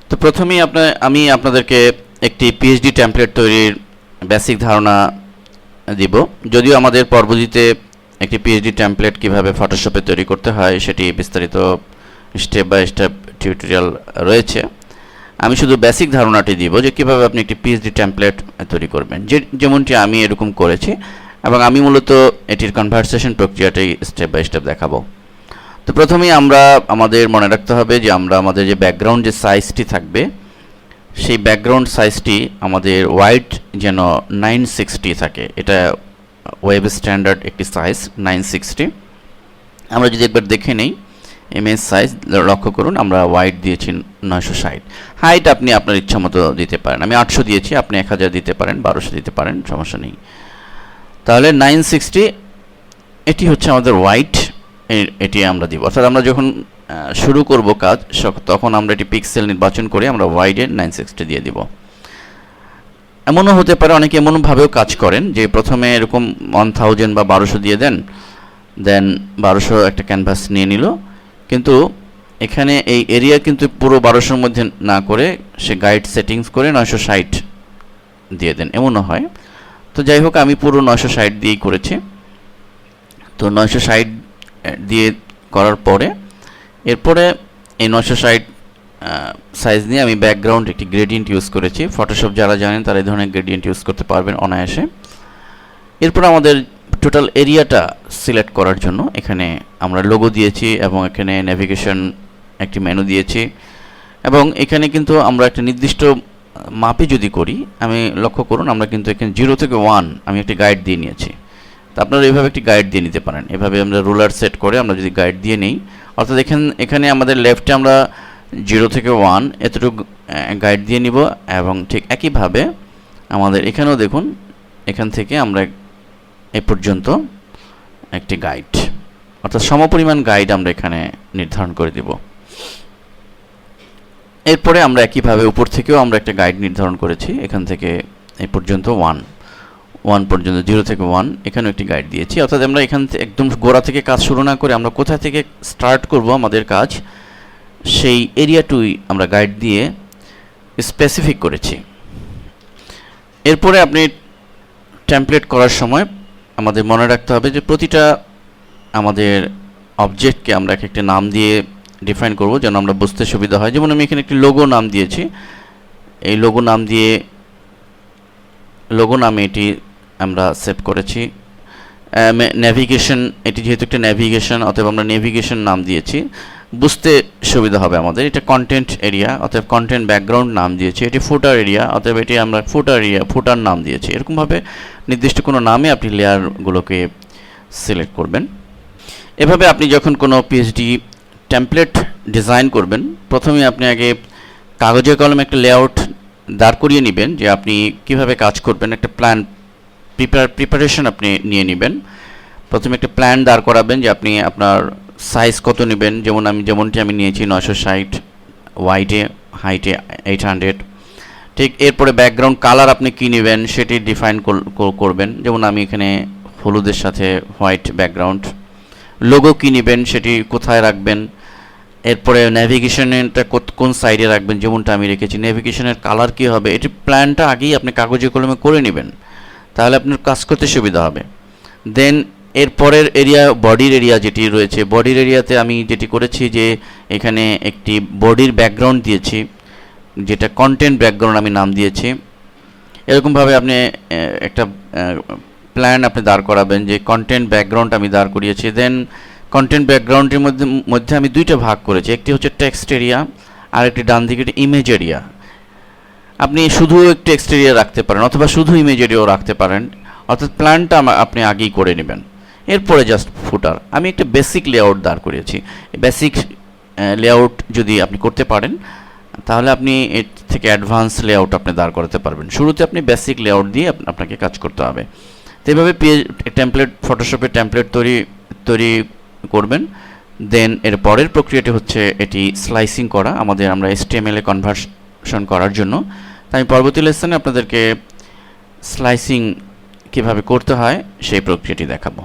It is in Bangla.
তো প্রথমেই আমি আপনাদেরকে একটি পিএইচডি টেমপ্লেট তৈরির বেসিক ধারণা দিব। যদিও আমাদের পরবর্তীতে একটি পিএইচডি টেমপ্লেট কিভাবে ফটোশপে তৈরি করতে হয় সেটি বিস্তারিত স্টেপ বাই স্টেপ টিউটোরিয়াল রয়েছে। আমি শুধু বেসিক ধারণাটি দিব যে কীভাবে আপনি একটি পিএইচডি টেমপ্লেট তৈরি করবেন, যেমনটি আমি এরকম করেছি, এবং আমি মূলত এটির কনভারসেশন প্রক্রিয়াটাই স্টেপ বাই স্টেপ দেখাবো। তো প্রথমেই আমাদের মনে রাখতে হবে যে আমাদের যে ব্যাকগ্রাউন্ড যে সাইজটি থাকবে সেই ব্যাকগ্রাউন্ড সাইজটি আমাদের ওয়াইড যেন 960 থাকে। এটা ওয়েব স্ট্যান্ডার্ড একটি সাইজ 960। আমরা যদি একবার দেখে নেই ইমেজ সাইজ, লক্ষ্য করুন আমরা ওয়াইড দিয়েছি 960। হাইট আপনি আপনার ইচ্ছা মতো দিতে পারেন। আমি 800 দিয়েছি, আপনি 1000 দিতে পারেন, 1200 দিতে পারেন, সমস্যা নেই। তাহলে 960 এটি হচ্ছে আমাদের ওয়াইড, এটি আমরা দিব। অর্থাৎ আমরা যখন শুরু করব কাজ তখন আমরা এটি পিক্সেল নির্বাচন করে আমরা ওয়াইডে 960 দিয়ে দিব। এমনও হতে পারে অনেকে এমনভাবেও কাজ করেন যে প্রথমে এরকম 1000 বা 1200 দিয়ে দেন, দেন 1200 একটা ক্যানভাস নিয়ে নিল, কিন্তু এখানে এই এরিয়া কিন্তু পুরো 1200-র মধ্যে না করে সে গাইড সেটিংস করে 960 দিয়ে দেন, এমনও হয়। তো যাই হোক, আমি পুরো 960 দিয়েই করেছি। তো 960 দিয়ে করার পরে এরপরে এই 960 সাইজ নিয়ে আমি ব্যাকগ্রাউন্ড একটি গ্রেডিয়েন্ট ইউজ করেছি। ফটোশপ যারা জানেন তারা এই ধরনের গ্রেডিয়েন্ট ইউজ করতে পারবেন অনায়াসে। এরপর আমাদের টোটাল এরিয়াটা সিলেক্ট করার জন্য এখানে আমরা লোগো দিয়েছি এবং এখানে নেভিগেশন একটি মেনু দিয়েছি, এবং এখানে কিন্তু আমরা একটা নির্দিষ্ট মাপে যদি করি, আমি লক্ষ্য করুন আমরা কিন্তু এখানে 0 থেকে 1 আমি একটি গাইড দিয়ে নিয়েছি। তো আপনারা এইভাবে একটি গাইড দিয়ে নিতে পারেন। এভাবে আমরা রুলার সেট করে আমরা যদি গাইড দিয়ে নিই, অর্থাৎ এখানে আমাদের লেফটে আমরা 0 থেকে 1 এতটুকু গাইড দিয়ে নিব, এবং ঠিক একইভাবে আমাদের এখানেও দেখুন এখান থেকে আমরা এ পর্যন্ত একটি গাইড, অর্থাৎ সমপরিমাণ গাইড আমরা এখানে নির্ধারণ করে দেব। এরপরে আমরা একইভাবে উপর থেকেও আমরা একটা গাইড নির্ধারণ করেছি। এখান থেকে এই পর্যন্ত 1 পর্যন্ত, 0 থেকে 1 এখানেও একটি গাইড দিয়েছি। অর্থাৎ আমরা এখান থেকে একদম গোড়া থেকে কাজ শুরু না করে আমরা কোথা থেকে স্টার্ট করব আমাদের কাজ, সেই এরিয়াটুই আমরা গাইড দিয়ে স্পেসিফিক করেছি। এরপরে আপনি টেমপ্লেট করার সময় আমাদের মনে রাখতে হবে যে প্রতিটা আমাদের অবজেক্টকে আমরা একটা নাম দিয়ে ডিফাইন করব যেন আমরা বুঝতে সুবিধা হয়। যেমন আমি এখানে একটি লোগো নাম দিয়েছি, এই লোগো নামে এটি আমরা সেভ করেছি। নেভিগেশন, এটি যেহেতু একটা নেভিগেশন অতএব আমরা নেভিগেশন নাম দিয়েছি, বুঝতে সুবিধা হবে আমাদের। এটা কন্টেন্ট এরিয়া অতএব কন্টেন্ট ব্যাকগ্রাউন্ড নাম দিয়েছি। এটি ফুটার এরিয়া অতএব এটি আমরা ফুটার নাম দিয়েছি। এরকমভাবে নির্দিষ্ট কোনো নামে আপনি লেয়ারগুলোকে সিলেক্ট করবেন। এভাবে আপনি যখন কোনো পিএইচডি টেমপ্লেট ডিজাইন করবেন, প্রথমে আপনি আগে কাগজে কলমে একটা লেআউট দাঁড় করিয়ে নেবেন যে আপনি কিভাবে কাজ করবেন। একটা প্ল্যান প্রিপারেশন আপনি নিয়ে নেবেন। প্রথমে একটা প্ল্যান দাঁড় করাবেন যে আপনি আপনার সাইজ কত নেবেন। যেমনটি আমি নিয়েছি 960, ওয়াইডে, হাইটে 800। ঠিক এরপরে ব্যাকগ্রাউন্ড কালার আপনি কী নেবেন সেটি ডিফাইন করবেন। যেমন আমি এখানে হলুদের সাথে হোয়াইট ব্যাকগ্রাউন্ড। লোগো কী নেবেন সেটি কোথায় রাখবেন। এরপরে নেভিগেশনটা কোন সাইডে রাখবেন, যেমনটা আমি রেখেছি। নেভিগেশনের কালার কী হবে, এটি প্ল্যানটা আগেই আপনি কাগজে কলমে করে নেবেন, তাহলে আপনার কাজ করতে সুবিধা হবে। দেন এরপরের এরিয়া বডির এরিয়া যেটি রয়েছে, বডির এরিয়াতে আমি যেটি করেছি যে এখানে একটি বডির ব্যাকগ্রাউন্ড দিয়েছি, যেটা কন্টেন্ট ব্যাকগ্রাউন্ড আমি নাম দিয়েছি। এরকমভাবে আপনি একটা প্ল্যান আপনি দাঁড় করাবেন যে কন্টেন্ট ব্যাকগ্রাউন্ড আমি দাঁড় করিয়েছি। দেন কন্টেন্ট ব্যাকগ্রাউন্ডের মধ্যে আমি দুইটা ভাগ করেছি, একটি হচ্ছে টেক্সট এরিয়া আর একটি ডান দিকে ইমেজ এরিয়া। আপনি শুধু একটু টেক্সট এরিয়া রাখতে পারেন অথবা শুধু ইমেজ এরিয়াও রাখতে পারেন, অর্থাৎ প্ল্যানটা আপনি আগেই করে নেবেন। এরপরে জাস্ট ফুটার আমি একটা বেসিক লেআউট দাঁড় করিয়েছি। বেসিক লেআউট যদি আপনি করতে পারেন তাহলে আপনি এর থেকে অ্যাডভান্স লেআউট আপনি দাঁড় করাতে পারবেন। শুরুতে আপনি বেসিক লেআউট দিয়ে আপনাকে কাজ করতে হবে। তো এইভাবে ফটোশপে টেমপ্লেট তৈরি করবেন। দেন এর পরের প্রক্রিয়াটি হচ্ছে এটি স্লাইসিং করা, আমরা HTML-এ কনভার্সন করার জন্য। তাই আমি পরবর্তী লেসনে আপনাদেরকে স্লাইসিং কীভাবে করতে হয় সেই প্রক্রিয়াটি দেখাবো।